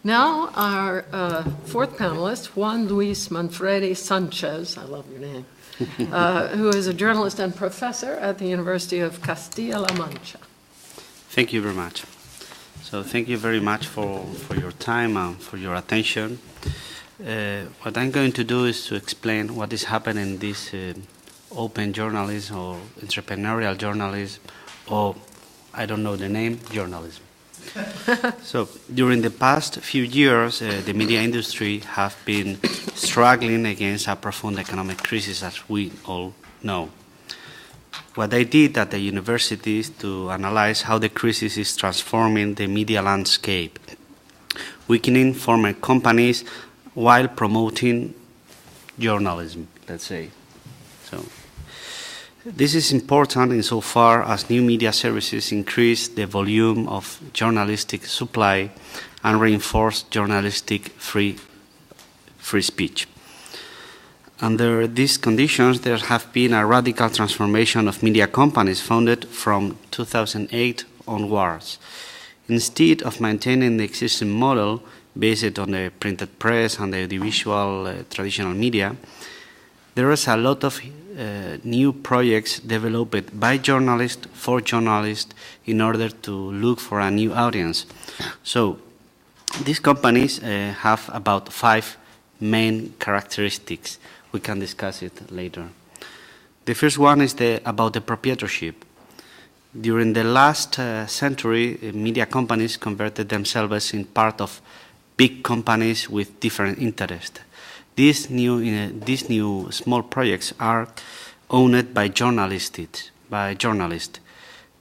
Now our fourth panelist, Juan Luis Manfredi Sanchez, I love your name, who is a journalist and professor at the University of Castilla La Mancha. Thank you very much. So thank you very much for your time and for your attention. What I'm going to do is to explain what is happening in this open journalism or entrepreneurial journalism, or I don't know the name, journalism. So during the past few years, the media industry have been struggling against a profound economic crisis, as we all know. What I did at the university is to analyze how the crisis is transforming the media landscape, weakening former companies while promoting journalism, let's say. So this is important insofar as new media services increase the volume of journalistic supply and reinforce journalistic free speech. Under these conditions, there have been a radical transformation of media companies founded from 2008 onwards. Instead of maintaining the existing model based on the printed press and the audiovisual traditional media, there is a lot of new projects developed by journalists for journalists in order to look for a new audience. So these companies have about 5 main characteristics. We can discuss it later. The first one is about the proprietorship. During the last century, media companies converted themselves in part of big companies with different interests. These new small projects are owned by journalists.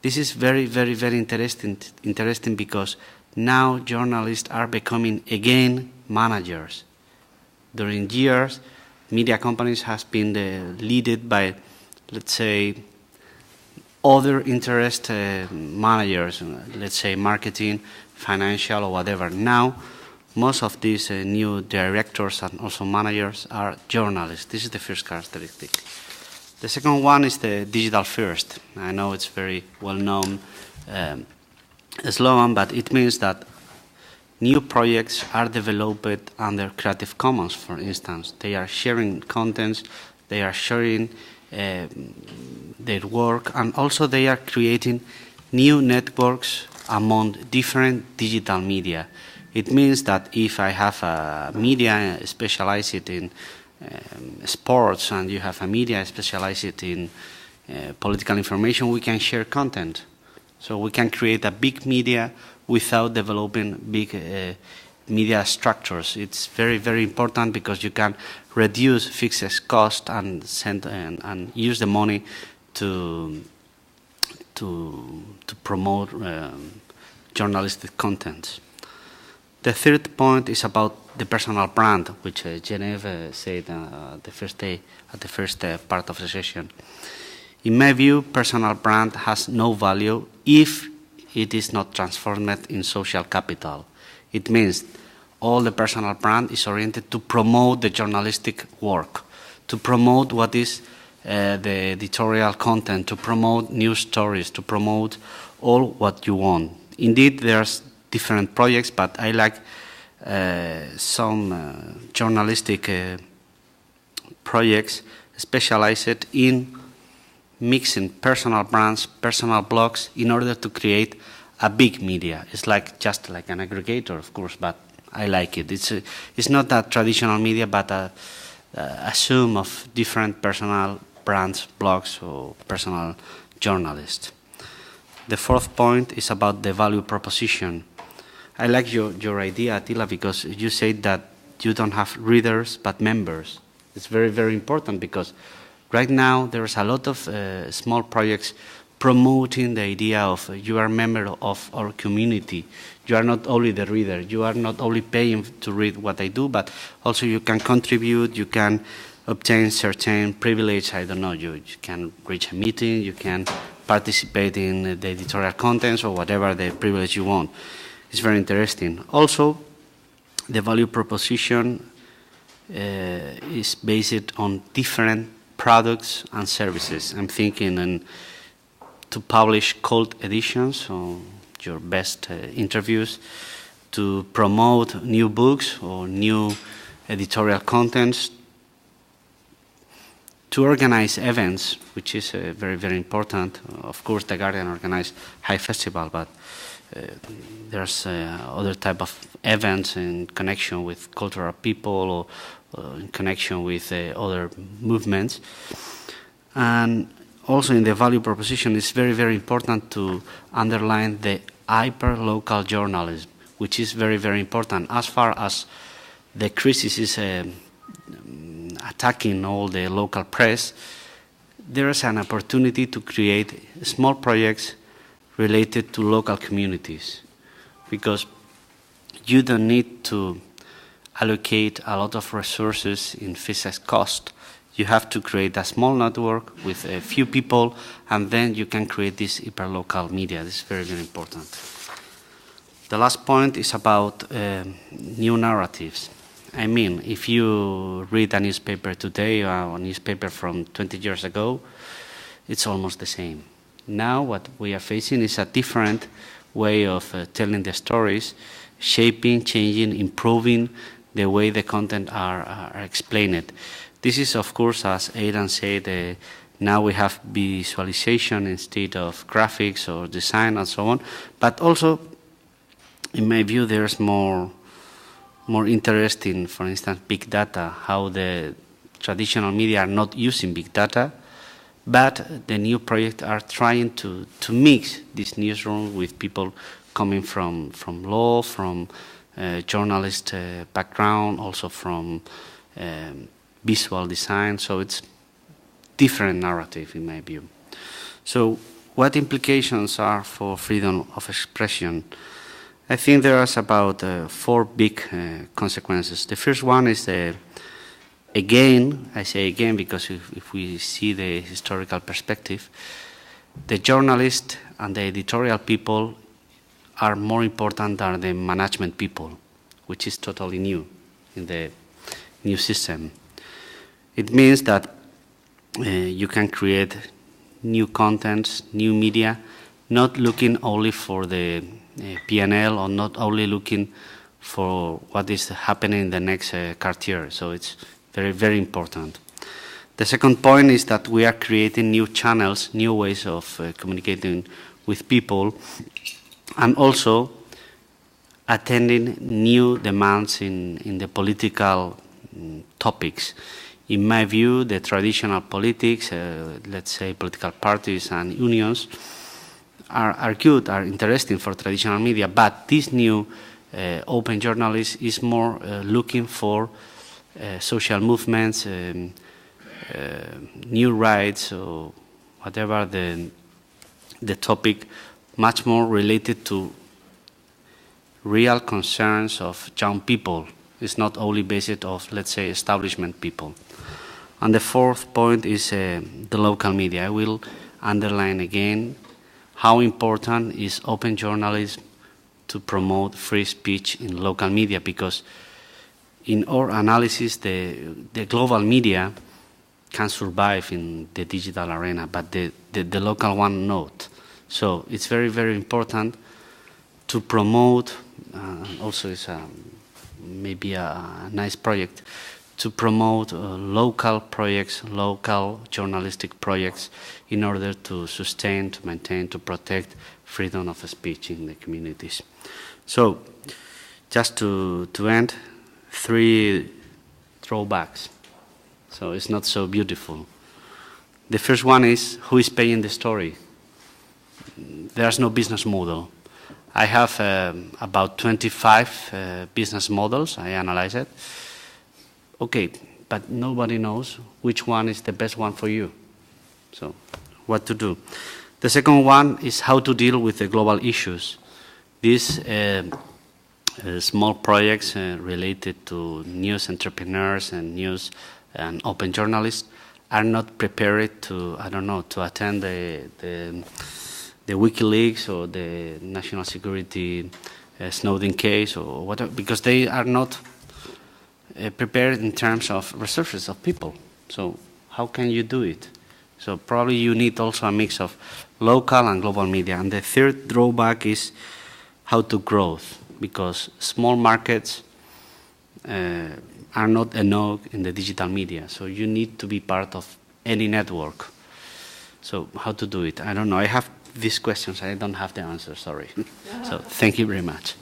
This is very, very, very interesting because now journalists are becoming again managers. During years, media companies have been led by, let's say, other interest managers, let's say marketing, financial, or whatever. Now, most of these new directors and also managers are journalists. This is the first characteristic. The second one is the digital first. I know it's very well-known slogan, but it means that new projects are developed under Creative Commons, for instance. They are sharing contents, they are sharing their work, and also they are creating new networks among different digital media. It means that if I have a media specialized in sports and you have a media specialized in political information, we can share content. So we can create a big media without developing big media structures. It's very, very important because you can reduce fixed cost and use the money to promote journalistic content. The third point is about the personal brand, which Genevieve said the first day, at the first part of the session. In my view, personal brand has no value if it is not transformed in social capital. It means all the personal brand is oriented to promote the journalistic work, to promote what is the editorial content, to promote news stories, to promote all what you want. Indeed, there's different projects, but I like some journalistic projects specialized in mixing personal brands, personal blogs, in order to create a big media. It's like just like an aggregator, of course, but I like it. It's not a traditional media, but a sum of different personal brands, blogs, or personal journalists. The fourth point is about the value proposition. I like your idea, Attila, because you said that you don't have readers but members. It's very, very important because right now there's a lot of small projects promoting the idea of you are a member of our community. You are not only the reader. You are not only paying to read what I do, but also you can contribute, you can obtain certain privilege. I don't know, you can reach a meeting, you can participate in the editorial contents or whatever the privilege you want. It's very interesting. Also, the value proposition is based on different products and services. I'm thinking to publish cold editions, so your best interviews, to promote new books or new editorial contents, to organize events, which is very, very important. Of course, The Guardian organized High Festival, but there's other type of events in connection with cultural people or in connection with other movements. And also in the value proposition, it's very, very important to underline the hyper-local journalism, which is very, very important. As far as the crisis is attacking all the local press, there is an opportunity to create small projects related to local communities, because you don't need to allocate a lot of resources in fixed cost. You have to create a small network with a few people, and then you can create this hyperlocal media. This is very, very important. The last point is about new narratives. I mean, if you read a newspaper today or a newspaper from 20 years ago, it's almost the same. Now what we are facing is a different way of telling the stories, shaping, changing, improving the way the content are explained. This is, of course, as Aidan said, now we have visualization instead of graphics or design and so on. But also, in my view, there's more interest in, for instance, big data, how the traditional media are not using big data, but the new projects are trying to mix this newsroom with people coming from law, from journalist background, also from visual design. So it's different narrative in my view. So what implications are for freedom of expression? I think there are about 4 big consequences. The first one is again, I say again because if we see the historical perspective, the journalists and the editorial people are more important than the management people, which is totally new in the new system. It means that you can create new contents, new media, not looking only for the P&L or not only looking for what is happening in the next quarter. So it's very, very important. The second point is that we are creating new channels, new ways of communicating with people, and also attending new demands in the political topics. In my view, the traditional politics, let's say political parties and unions, are good, are interesting for traditional media, but this new open journalism is more looking for social movements, new rights, or whatever the topic, much more related to real concerns of young people. It's not only based off, let's say, establishment people. And the fourth point is the local media. I will underline again how important is open journalism to promote free speech in local media, because in our analysis, the global media can survive in the digital arena, but the local one not. So it's very, very important to promote, also it's maybe a nice project, to promote local projects, local journalistic projects in order to sustain, to maintain, to protect freedom of speech in the communities. So just to end, 3 drawbacks. So it's not so beautiful. The first one is, who is paying the story? There's no business model. I have about 25 business models. I analyze it. Okay, but nobody knows which one is the best one for you. So what to do? The second one is how to deal with the global issues. These small projects related to news entrepreneurs and news and open journalists are not prepared to, I don't know, to attend the WikiLeaks or the national security Snowden case or whatever, because they are not prepared in terms of resources of people. So how can you do it? So probably you need also a mix of local and global media. And the third drawback is how to grow. because small markets are not enough in the digital media. So you need to be part of any network. So how to do it? I don't know. I have these questions. I don't have the answer, sorry. So thank you very much.